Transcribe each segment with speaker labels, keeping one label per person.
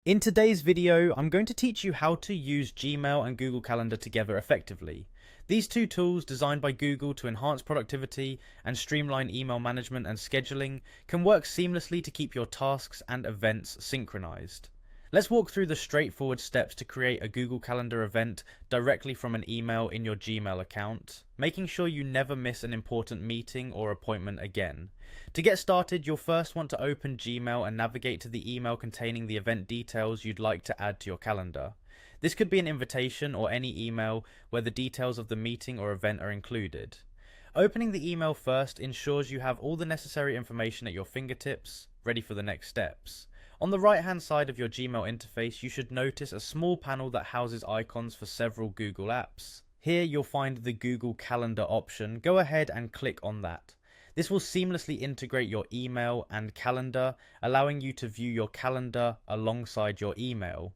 Speaker 1: In today's video, I'm going to teach you how to use Gmail and Google Calendar together effectively. These two tools, designed by Google to enhance productivity and streamline email management and scheduling, can work seamlessly to keep your tasks and events synchronized. Let's walk through the straightforward steps to create a Google Calendar event directly from an email in your Gmail account, making sure you never miss an important meeting or appointment again. To get started, you'll first want to open Gmail and navigate to the email containing the event details you'd like to add to your calendar. This could be an invitation or any email where the details of the meeting or event are included. Opening the email first ensures you have all the necessary information at your fingertips, ready for the next steps. On the right hand side of your Gmail interface, you should notice a small panel that houses icons for several Google apps. Here you'll find the Google Calendar option. Go ahead and click on that. This will seamlessly integrate your email and calendar, allowing you to view your calendar alongside your email.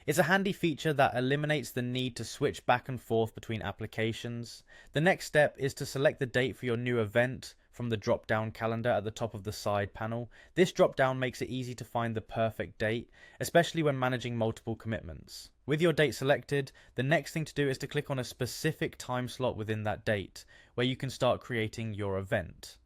Speaker 1: It's a handy feature that eliminates the need to switch back and forth between applications. The next step is to select the date for your new event from the drop-down calendar at the top of the side panel. This drop-down makes it easy to find the perfect date, especially when managing multiple commitments. With your date selected, the next thing to do is to click on a specific time slot within that date, where you can start creating your event.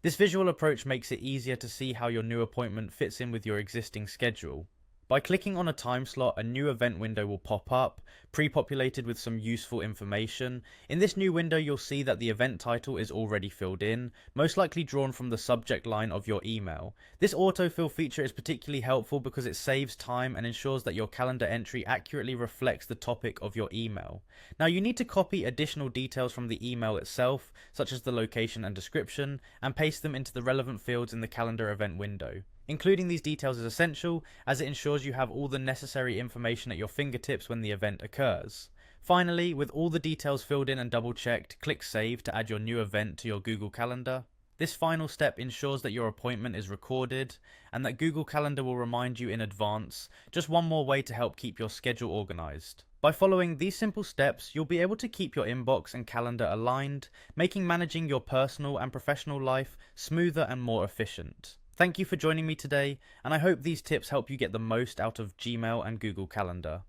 Speaker 1: This visual approach makes it easier to see how your new appointment fits in with your existing schedule. By clicking on a time slot, a new event window will pop up, pre-populated with some useful information. In this new window, you'll see that the event title is already filled in, most likely drawn from the subject line of your email. This autofill feature is particularly helpful because it saves time and ensures that your calendar entry accurately reflects the topic of your email. Now, you need to copy additional details from the email itself, such as the location and description, and paste them into the relevant fields in the calendar event window. Including these details is essential, as it ensures you have all the necessary information at your fingertips when the event occurs. Finally, with all the details filled in and double checked, click Save to add your new event to your Google Calendar. This final step ensures that your appointment is recorded and that Google Calendar will remind you in advance. Just one more way to help keep your schedule organized. By following these simple steps, you'll be able to keep your inbox and calendar aligned, making managing your personal and professional life smoother and more efficient. Thank you for joining me today, and I hope these tips help you get the most out of Gmail and Google Calendar.